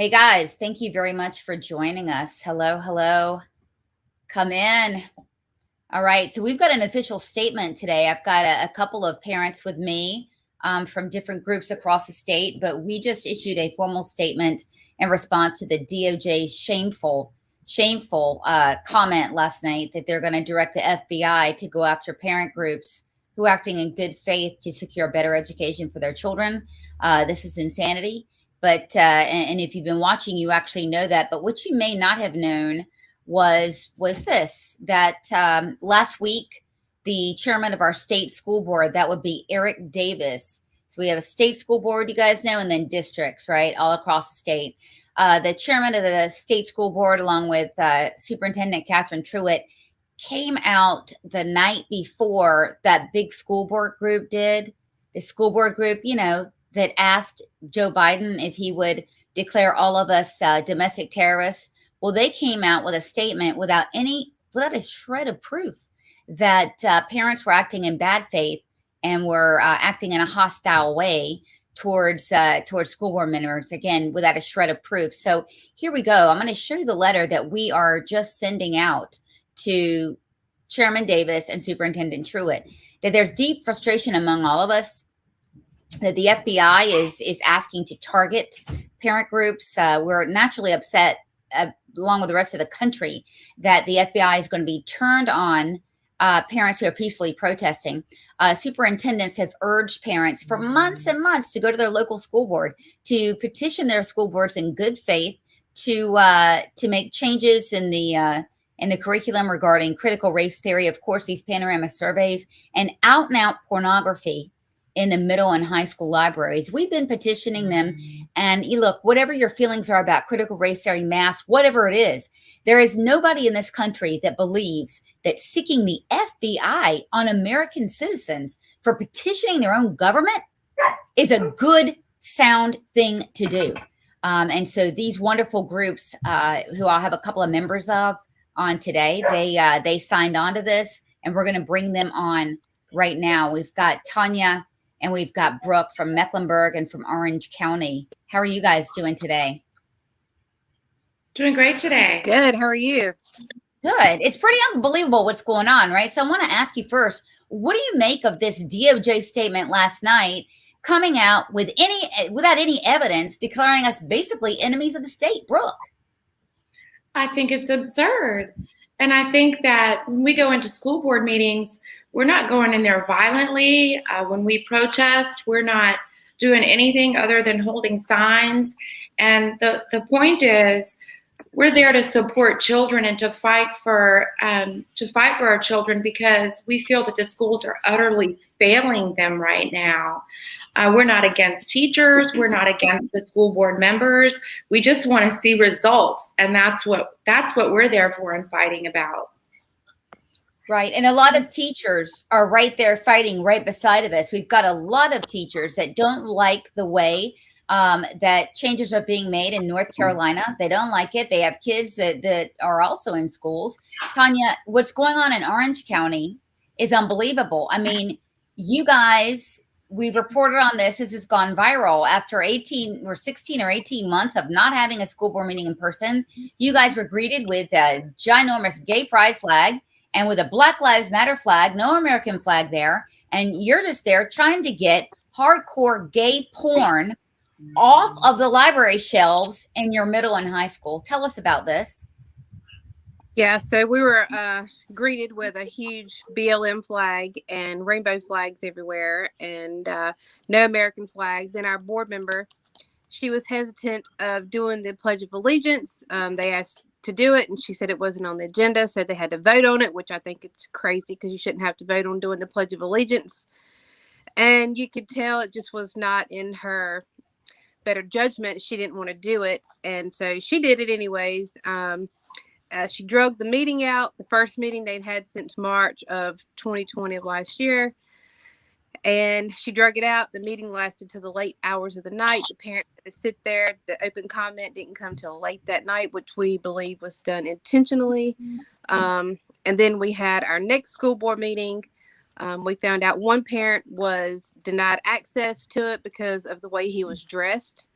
Hey guys, thank you very much for joining us. Hello, hello. Come in. All right, so we've got an official statement today. I've got a couple of parents with me from different groups across the state, but we just issued a formal statement in response to the DOJ's shameful comment last night that they're going to direct the FBI to go after parent groups who are acting in good faith to secure better education for their children. This is insanity. But and if you've been watching, you actually know that. But what you may not have known was this, that last week the chairman of our state school board, that would be Eric Davis. So we have a state school board, you guys know, and then districts, right, all across the state. The chairman of the state school board, along with Superintendent Catherine Truitt, came out the night before that big school board group did. The school board group, that asked Joe Biden if he would declare all of us domestic terrorists. Well, they came out with a statement without a shred of proof that parents were acting in bad faith and were acting in a hostile way towards school board members, again, without a shred of proof. So here we go. I'm going to show you the letter that we are just sending out to Chairman Davis and Superintendent Truitt, that there's deep frustration among all of us that the FBI is asking to target parent groups. We're naturally upset, along with the rest of the country, that the FBI is going to be turned on parents who are peacefully protesting. Superintendents have urged parents for months and months to go to their local school board, to petition their school boards in good faith to make changes in the curriculum regarding critical race theory. Of course, these panorama surveys and out-and-out pornography in the middle and high school libraries. We've been petitioning them. And look, whatever your feelings are about critical race theory, mass, whatever it is, there is nobody in this country that believes that seeking the FBI on American citizens for petitioning their own government is a good, sound thing to do. And so these wonderful groups, who I'll have a couple of members of on today, they signed on to this, and we're going to bring them on right now. We've got Tanya and we've got Brooke from Mecklenburg and from Orange County. How are you guys doing today? Doing great today. Good. How are you? Good. It's pretty unbelievable what's going on, right? So I want to ask you first, what do you make of this DOJ statement last night coming out without any evidence, declaring us basically enemies of the state? Brooke? I think it's absurd. And I think that when we go into school board meetings, we're not going in there violently. When we protest, we're not doing anything other than holding signs. And the point is, we're there to support children and to fight for our children, because we feel that the schools are utterly failing them right now. We're not against teachers. We're not against the school board members. We just want to see results, and that's what we're there for and fighting about. Right. And a lot of teachers are right there fighting right beside of us. We've got a lot of teachers that don't like the way that changes are being made in North Carolina. They don't like it. They have kids that are also in schools. Tanya, what's going on in Orange County is unbelievable. I mean, you guys, we've reported on this. This has gone viral after 16 or 18 months of not having a school board meeting in person. You guys were greeted with a ginormous gay pride flag and with a Black Lives Matter flag, no American flag there. And you're just there trying to get hardcore gay porn off of the library shelves in your middle and high school. Tell us about this. Yeah, so we were greeted with a huge BLM flag and rainbow flags everywhere, and no American flag. Then our board member, she was hesitant of doing the Pledge of Allegiance. They asked to do it, and she said it wasn't on the agenda, so they had to vote on it, which I think it's crazy, because you shouldn't have to vote on doing the Pledge of Allegiance. And you could tell it just was not in her better judgment. She didn't want to do it, and so she did it anyways. She drug the meeting out, the first meeting they'd had since March of 2020 of last year. And she drug it out. The meeting lasted to the late hours of the night. The parents had to sit there. The open comment didn't come till late that night, which we believe was done intentionally. And then we had our next school board meeting. We found out one parent was denied access to it because of the way he was dressed.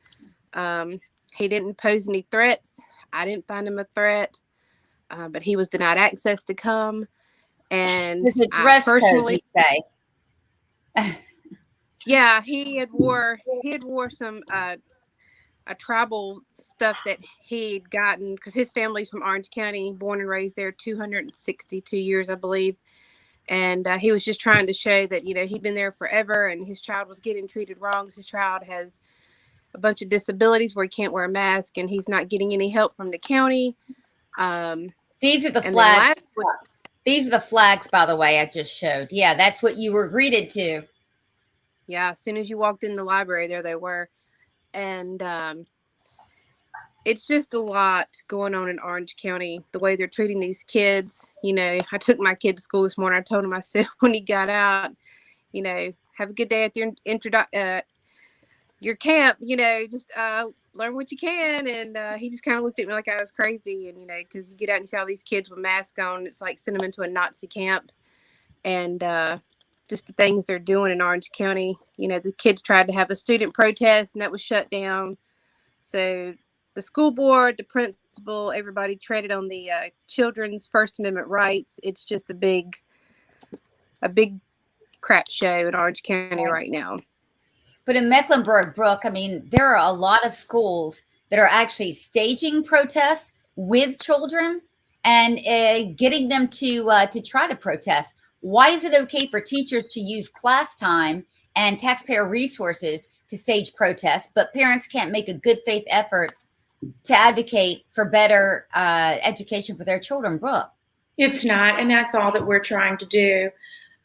He didn't pose any threats. I didn't find him a threat, but he was denied access to come. And There's a I dress code, you personally, say. yeah, he had wore some a tribal stuff that he'd gotten because his family's from Orange County, born and raised there, 262 years, I believe. And he was just trying to show that, he'd been there forever and his child was getting treated wrong. His child has a bunch of disabilities where he can't wear a mask and he's not getting any help from the county. These are the and flags. These are the flags, by the way, I just showed. Yeah, that's what you were greeted to. Yeah, as soon as you walked in the library, there they were. And it's just a lot going on in Orange County, the way they're treating these kids. I took my kid to school this morning. I told him, I said, when he got out, have a good day at your camp, just learn what you can. And he just kind of looked at me like I was crazy. And, because you get out and you see all these kids with masks on, it's like send them into a Nazi camp. And just the things they're doing in Orange County. The kids tried to have a student protest and that was shut down. So the school board, the principal, everybody treaded on the children's First Amendment rights. It's just a big crap show in Orange County right now. But in Mecklenburg, Brooke, there are a lot of schools that are actually staging protests with children and getting them to try to protest. Why is it okay for teachers to use class time and taxpayer resources to stage protests, but parents can't make a good faith effort to advocate for better education for their children, Brooke? It's not, and that's all that we're trying to do.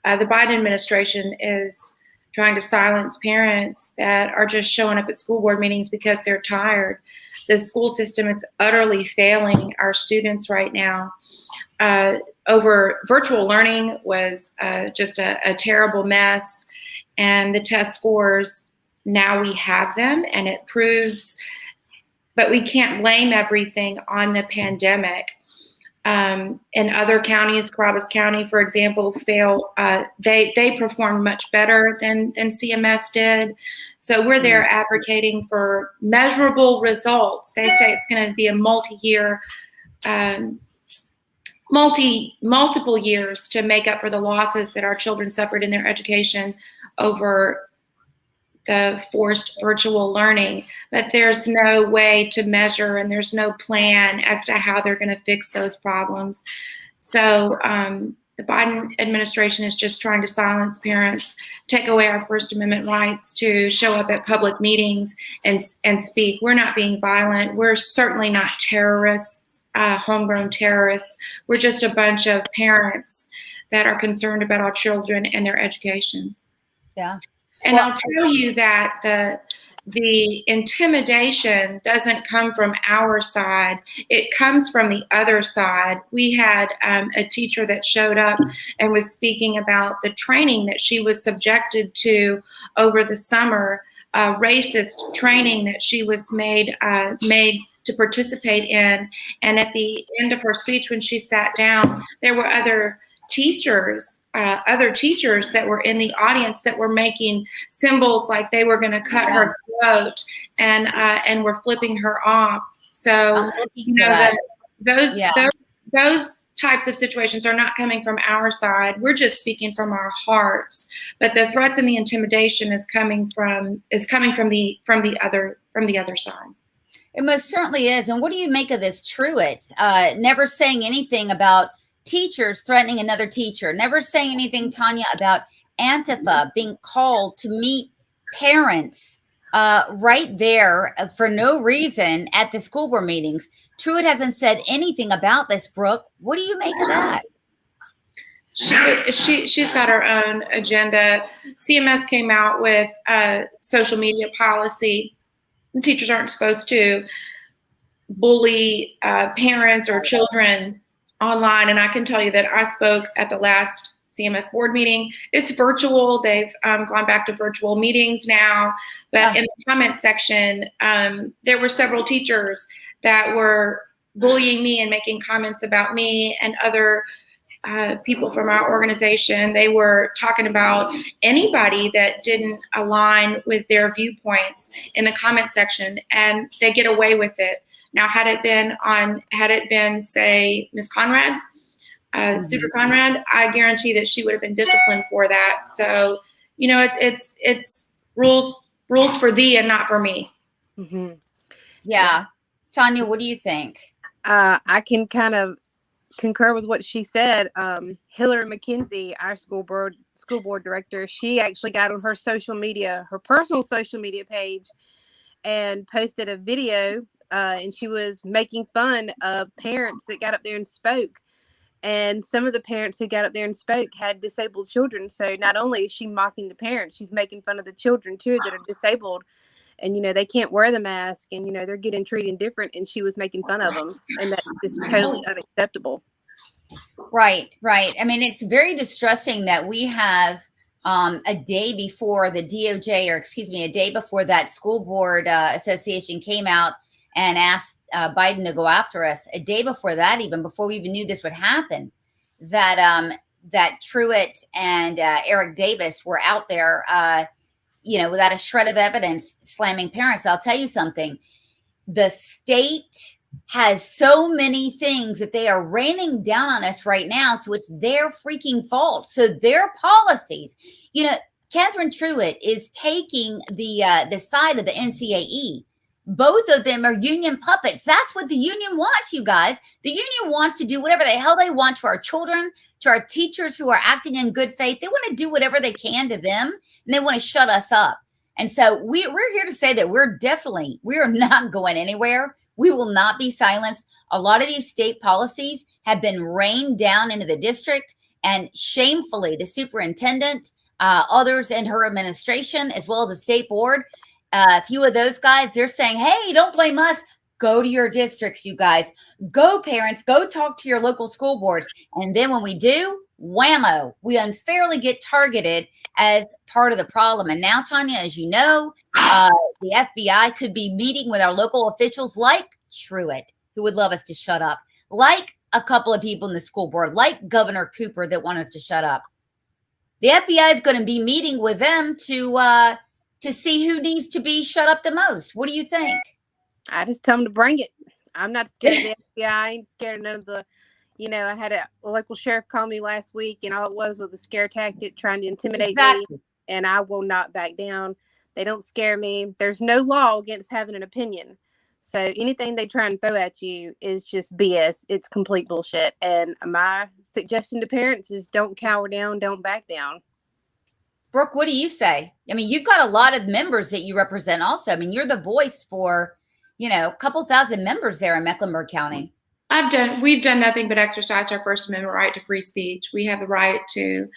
The Biden administration is trying to silence parents that are just showing up at school board meetings because they're tired. The school system is utterly failing our students right now. Over virtual learning was just a terrible mess, and the test scores, now we have them, and it proves, but we can't blame everything on the pandemic. In other counties, Carabas County, for example, they performed much better than CMS did. So we're there advocating for measurable results. They say it's going to be a multi-year, multiple years to make up for the losses that our children suffered in their education over the forced virtual learning, but there's no way to measure and there's no plan as to how they're going to fix those problems. So the Biden administration is just trying to silence parents, take away our First Amendment rights to show up at public meetings and speak. We're not being violent. We're certainly not terrorists, homegrown terrorists. We're just a bunch of parents that are concerned about our children and their education. Yeah. And I'll tell you that the intimidation doesn't come from our side. It comes from the other side. We had a teacher that showed up and was speaking about the training that she was subjected to over the summer, racist training that she was made to participate in. And at the end of her speech, when she sat down, there were other teachers that were in the audience that were making symbols like they were going to cut her throat and were flipping her off. So those types of situations are not coming from our side. We're just speaking from our hearts. But the threats and the intimidation is coming from the other side. It most certainly is. And what do you make of this Truitt never saying anything about teachers threatening another teacher, never saying anything, Tanya, about Antifa being called to meet parents right there for no reason at the school board meetings? Truitt hasn't said anything about this, Brooke. What do you make of that? She's got her own agenda. CMS came out with a social media policy. Teachers aren't supposed to bully parents or children online, and I can tell you that I spoke at the last CMS board meeting. It's virtual. They've gone back to virtual meetings now, but in the comment section, there were several teachers that were bullying me and making comments about me and other people from our organization. They were talking about anybody that didn't align with their viewpoints in the comment section, and they get away with it. Now, had it been, say, Ms. Conrad, Suter Conrad, I guarantee that she would have been disciplined for that. So, it's rules for thee and not for me. Mm-hmm. Yeah. Tanya, what do you think? I can kind of concur with what she said. Hillary McKenzie, our school board director, she actually got on her personal social media page, and posted a video, and she was making fun of parents that got up there and spoke. And some of the parents who got up there and spoke had disabled children. So not only is she mocking the parents, she's making fun of the children too that are disabled. And, they can't wear the mask, and, they're getting treated different. And she was making fun of them. And that's just totally unacceptable. Right. I mean, it's very distressing that we have a day before the DOJ, or excuse me, a day before that school board association came out and asked Biden to go after us. A day before that, even before we even knew this would happen, that Truitt and Eric Davis were out there, without a shred of evidence, slamming parents. I'll tell you something. The state has so many things that they are raining down on us right now. So it's their freaking fault. So their policies, Catherine Truitt is taking the side of the NCAE. Both of them are union puppets. That's what the union wants, you guys. The union wants to do whatever the hell they want to our children, to our teachers who are acting in good faith. They want to do whatever they can to them, and they want to shut us up. And so we're here to say that we are not going anywhere. We will not be silenced. A lot of these state policies have been rained down into the district, and shamefully, the superintendent, others in her administration, as well as the state board, a few of those guys, they're saying, hey, don't blame us. Go to your districts, you guys. Go, parents. Go talk to your local school boards. And then when we do, whammo, we unfairly get targeted as part of the problem. And now, Tanya, as you know, the FBI could be meeting with our local officials like Truitt, who would love us to shut up, like a couple of people in the school board, like Governor Cooper, that want us to shut up. The FBI is going to be meeting with them to see who needs to be shut up the most. What do you think? I just tell them to bring it. I'm not scared of the FBI. I ain't scared of none of the, I had a local sheriff call me last week, and all it was a scare tactic trying to intimidate me, and I will not back down. They don't scare me. There's no law against having an opinion. So anything they try and throw at you is just BS. It's complete bullshit. And my suggestion to parents is don't cower down, don't back down. Brooke, what do you say? I mean, you've got a lot of members that you represent also. I mean, you're the voice for, a couple thousand members there in Mecklenburg County. We've done nothing but exercise our First Amendment right to free speech. We have the right to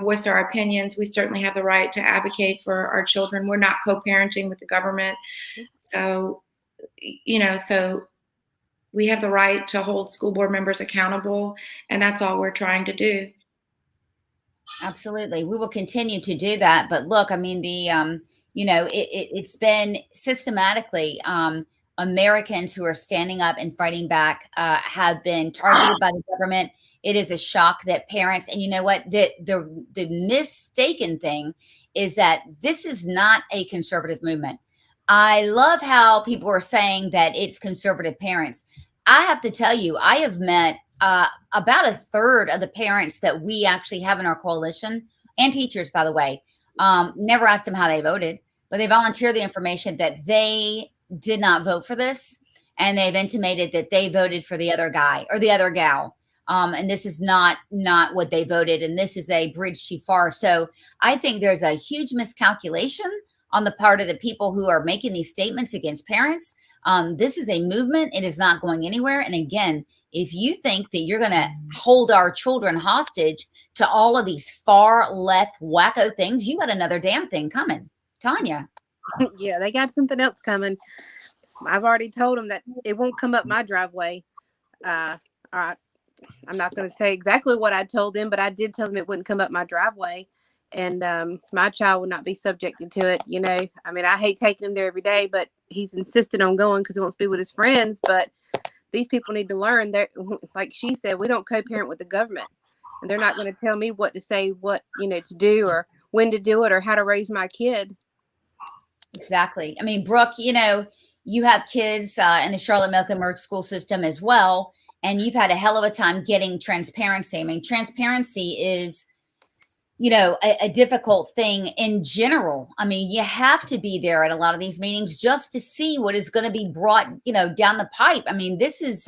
voice our opinions. We certainly have the right to advocate for our children. We're not co-parenting with the government. So, so we have the right to hold school board members accountable, and that's all we're trying to do. Absolutely. We will continue to do that. But look, I mean, it's been systematically Americans who are standing up and fighting back have been targeted by the government. It is a shock that parents, and you know what, the mistaken thing is that this is not a conservative movement. I love how people are saying that it's conservative parents. I have to tell you, I have met about a third of the parents that we actually have in our coalition, and teachers, by the way. Never asked them how they voted, but they volunteered the information that they did not vote for this, and they've intimated that they voted for the other guy or the other gal. And this is not what they voted, and this is a bridge too far. So I think there's a huge miscalculation on the part of the people who are making these statements against parents. This is a movement. It is not going anywhere. And again, if you think that you're going to hold our children hostage to all of these far left wacko things, you got another damn thing coming. Tanya. Yeah, they got something else coming. I've already told them that it won't come up my driveway. I'm not going to say exactly what I told them, but I did tell them it wouldn't come up my driveway. And my child would not be subjected to it. I mean, I hate taking him there every day, but he's insisted on going because he wants to be with his friends. But these people need to learn that, like she said, we don't co-parent with the government. and they're not going to tell me what to say, what, to do, or when to do it, or how to raise my kid. Exactly. I mean, Brooke, you have kids in the Charlotte Mecklenburg school system as well, and you've had a hell of a time getting transparency. I mean, transparency is, a difficult thing in general. I mean, you have to be there at a lot of these meetings just to see what is going to be brought, down the pipe. I mean, this is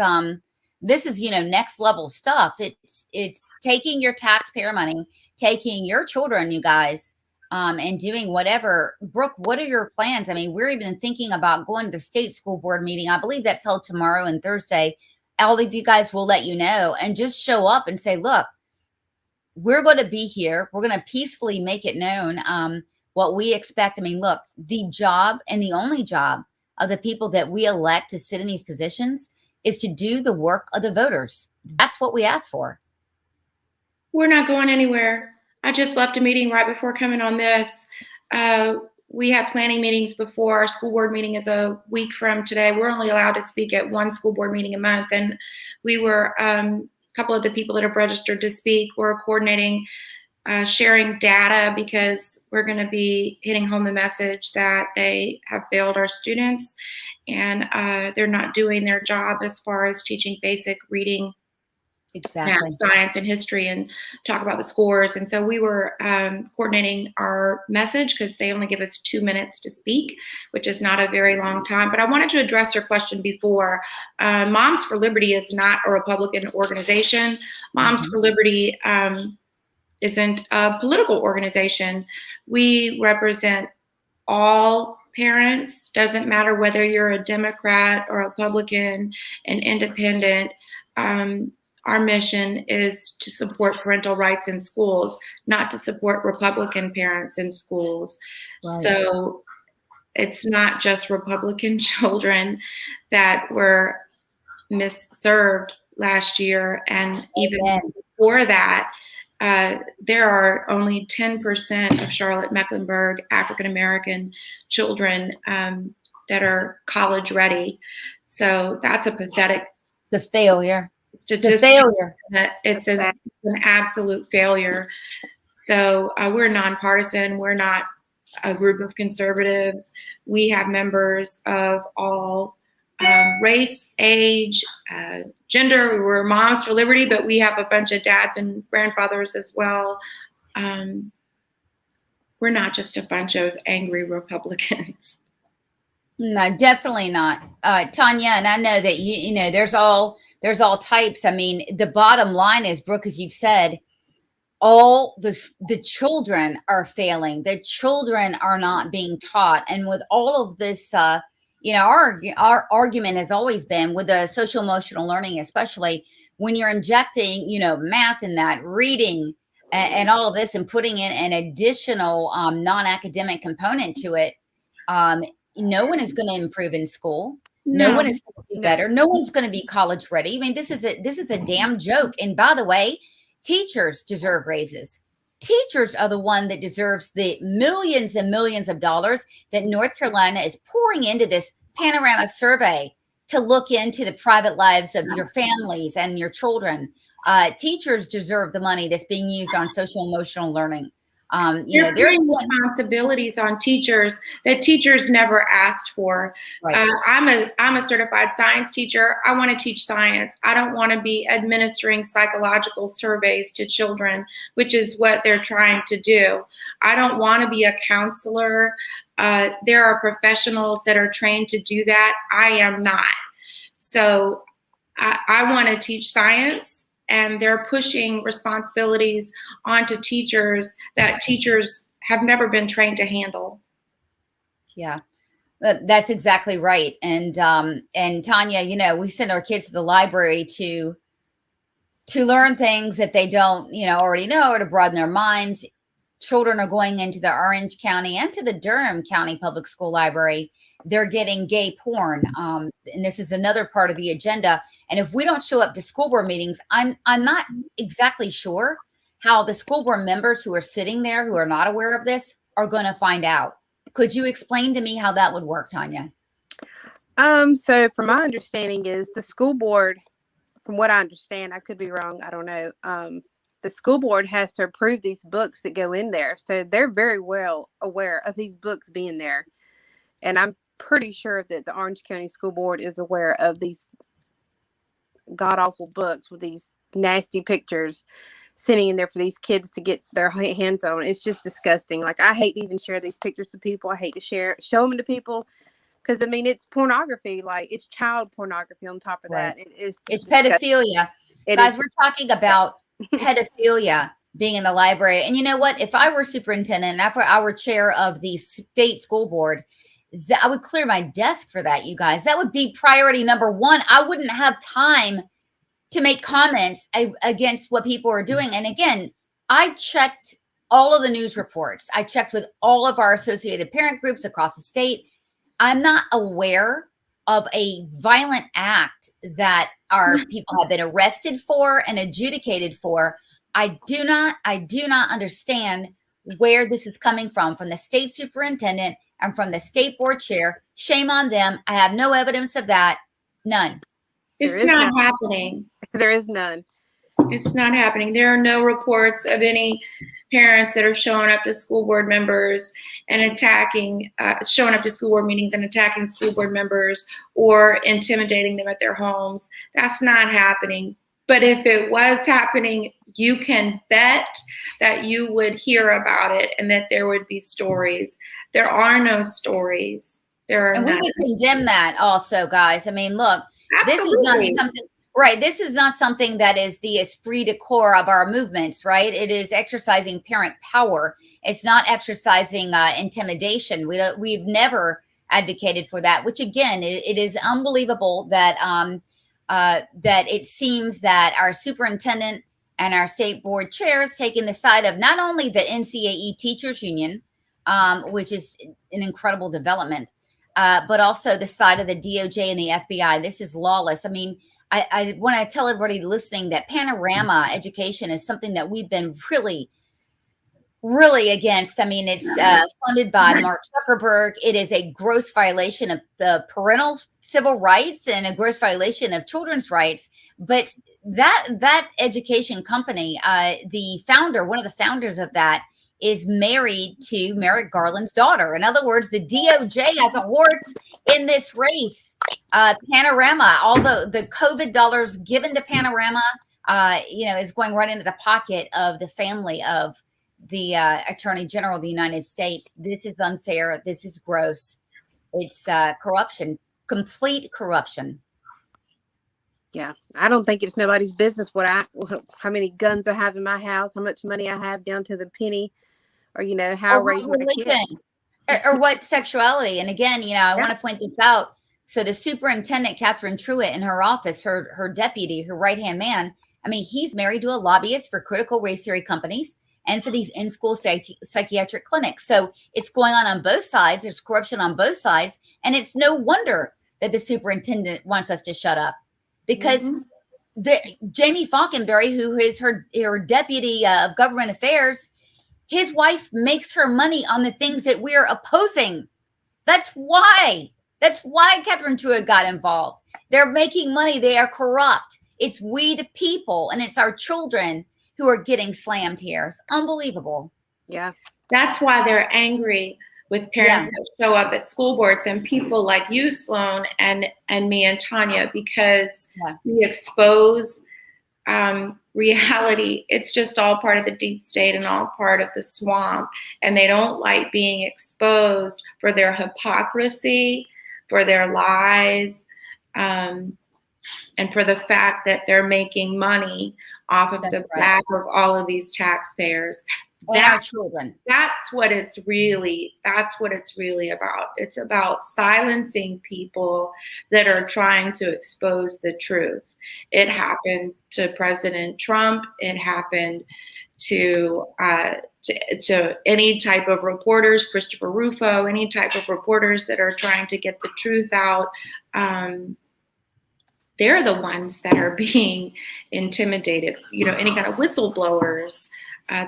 next level stuff. It's taking your taxpayer money, taking your children, you guys, and doing whatever. Brooke, what are your plans? I mean, we're even thinking about going to the state school board meeting. I believe that's held tomorrow and Thursday. All of you guys will let you know, and just show up and say, look, we're going to be here. We're going to peacefully make it known what we expect. I mean, look, the job and the only job of the people that we elect to sit in these positions is to do the work of the voters. That's what we ask for. We're not going anywhere. I just left a meeting right before coming on this. We have planning meetings before. Our school board meeting is a week from today. We're only allowed to speak at one school board meeting a month. And we were, a couple of the people that have registered to speak, we're coordinating sharing data, because we're going to be hitting home the message that they have failed our students, and they're not doing their job as far as teaching basic reading, exactly, math, science, and history, and talk about the scores. And so we were coordinating our message, because they only give us 2 minutes to speak, which is not a very long time. But I wanted to address your question before. Moms for Liberty is not a Republican organization. Moms for Liberty isn't a political organization. We represent all parents. Doesn't matter whether you're a Democrat or a Republican, an independent. Our mission is to support parental rights in schools, not to support Republican parents in schools. Right. So it's not just Republican children that were misserved last year. And even before that, there are only 10% of Charlotte Mecklenburg African-American children that are college ready. So that's a pathetic. It's a failure. It's a failure. It's an absolute failure. So we're nonpartisan. We're not a group of conservatives. We have members of all race, age, gender. We're Moms for Liberty, but we have a bunch of dads and grandfathers as well. We're not just a bunch of angry Republicans. No, definitely not. Tanya, and I know that you know there's all types. I mean, the bottom line is, Brooke, as you've said, all the children are failing. The children are not being taught. And with all of this, our argument has always been with the social emotional learning, especially when you're injecting, math in that, reading and all of this, and putting in an additional non-academic component to it. No one is going to improve in school. No one is going to do better. No one's going to be college ready. I mean, this is a damn joke. And by the way, teachers deserve raises. Teachers are the one that deserves the millions and millions of dollars that North Carolina is pouring into this panorama survey to look into the private lives of your families and your children. Teachers deserve the money that's being used on social emotional learning. They're putting responsibilities on teachers that teachers never asked for. Right. I'm a certified science teacher. I want to teach science. I don't want to be administering psychological surveys to children, which is what they're trying to do. I don't want to be a counselor. There are professionals that are trained to do that. I am not. So I want to teach science. And they're pushing responsibilities onto teachers that teachers have never been trained to handle. Yeah, that's exactly right. And Tanya, we send our kids to the library to learn things that they don't, already know, or to broaden their minds. Children are going into the Orange County and to the Durham County Public School Library. They're getting gay porn. And this is another part of the agenda. And if we don't show up to school board meetings, I'm not exactly sure how the school board members who are sitting there who are not aware of this are going to find out. Could you explain to me how that would work, Tanya? So from my understanding is the school board, from what I understand, I could be wrong, I don't know. the school board has to approve these books that go in there. So they're very well aware of these books being there. And I'm pretty sure that the Orange County School Board is aware of these god awful books with these nasty pictures sitting in there for these kids to get their hands on. It's just disgusting. Like, I hate to even share these pictures to people. I hate to show them to people, because I mean, it's pornography. Like, it's child pornography on top of that. It's pedophilia. Guys, we're talking about pedophilia being in the library. And you know what? If I were superintendent, and if I were chair of the state school board, I would clear my desk for that, you guys. That would be priority number one. I wouldn't have time to make comments against what people are doing. And again, I checked all of the news reports. I checked with all of our associated parent groups across the state. I'm not aware of a violent act that our people have been arrested for and adjudicated for. I do not understand where this is coming from the state superintendent and from the state board chair. Shame on them. I have no evidence of that. None. It's not happening. There is none. It's not happening. There are no reports of any parents that are showing up to school board members and showing up to school board meetings and attacking school board members or intimidating them at their homes. That's not happening. But if it was happening, you can bet that you would hear about it and that there would be stories. There are no stories. And we would condemn that also, guys. I mean, look, Absolutely. This is not something, right? This is not something that is the esprit de corps of our movements, right? It is exercising parent power. It's not exercising intimidation. We've never advocated for that, which again, it is unbelievable that that it seems that our superintendent and our state board chairs taking the side of not only the NCAE teachers union, which is an incredible development, but also the side of the DOJ and the FBI. This is lawless. I mean, I want to tell everybody listening that panorama education is something that we've been really against. I mean, it's funded by Mark Zuckerberg. It is a gross violation of the parental civil rights and a gross violation of children's rights. But that education company, the founder, one of the founders of that, is married to Merrick Garland's daughter. In other words, the DOJ has a horse in this race. Panorama, all the COVID dollars given to Panorama, is going right into the pocket of the family of the Attorney General of the United States. This is unfair. This is gross. It's corruption, complete corruption. Yeah, I don't think it's nobody's business how many guns I have in my house, how much money I have down to the penny, or how I raise my kids, or what sexuality. And again, I want to point this out. So the superintendent, Catherine Truitt, in her office, her deputy, her right-hand man, I mean, he's married to a lobbyist for critical race theory companies and for these in-school psychiatric clinics. So it's going on both sides. There's corruption on both sides. And it's no wonder that the superintendent wants us to shut up, because Jamie Falkenberry, who is her deputy of government affairs, his wife makes her money on the things that we are opposing. That's why Catherine Truitt got involved. They're making money. They are corrupt. It's we the people, and it's our children who are getting slammed here. It's unbelievable. Yeah. That's why they're angry with parents that show up at school boards and people like you, Sloan, and me and Tanya, because we expose reality. It's just all part of the deep state and all part of the swamp. And they don't like being exposed for their hypocrisy, for their lies, and for the fact that they're making money off of the back of all of these taxpayers. Our children. That's what it's really about. It's about silencing people that are trying to expose the truth. It happened to President Trump. It happened to any type of reporters, Christopher Rufo, any type of reporters that are trying to get the truth out. They're the ones that are being intimidated. Any kind of whistleblowers.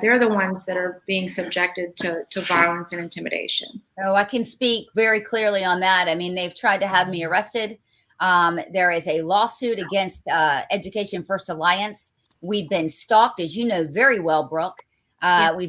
They're the ones that are being subjected to violence and intimidation. Oh, I can speak very clearly on that. I mean, they've tried to have me arrested. There is a lawsuit against Education First Alliance We've been stalked, as you know very well, Brooke. People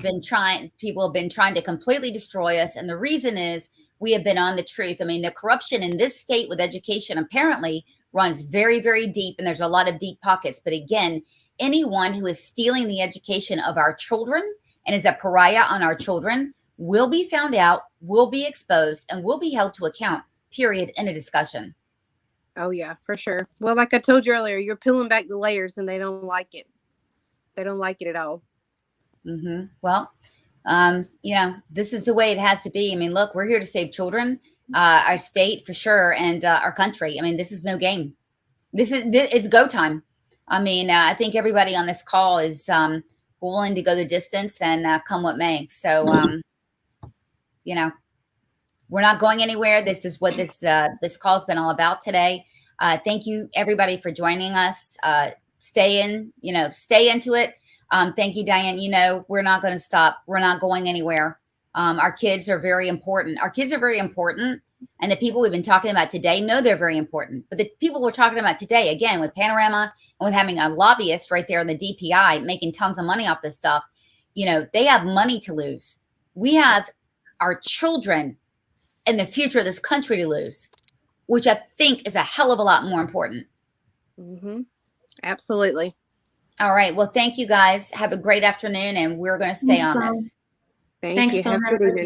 have been trying to completely destroy us. And the reason is we have been on the truth. I mean, the corruption in this state with education apparently runs very, very deep, and there's a lot of deep pockets. But again, anyone who is stealing the education of our children and is a pariah on our children will be found out, will be exposed, and will be held to account, period, in a discussion. Oh, yeah, for sure. Well, like I told you earlier, you're peeling back the layers and they don't like it. They don't like it at all. Mm-hmm. Well, this is the way it has to be. I mean, look, we're here to save children, our state for sure, and our country. I mean, this is no game. It's go time. I mean, I think everybody on this call is willing to go the distance and come what may. So, we're not going anywhere. This is what this call's been all about today. Thank you, everybody, for joining us. Stay into it. Thank you, Diane. We're not going to stop. We're not going anywhere. Our kids are very important. And the people we've been talking about today know they're very important. But the people we're talking about today, again, with Panorama and with having a lobbyist right there in the DPI making tons of money off this stuff, they have money to lose. We have our children and the future of this country to lose, which I think is a hell of a lot more important. Mm-hmm. Absolutely. All right. Well, thank you guys. Have a great afternoon, and we're going to stay on this. Thank you. Have a good evening.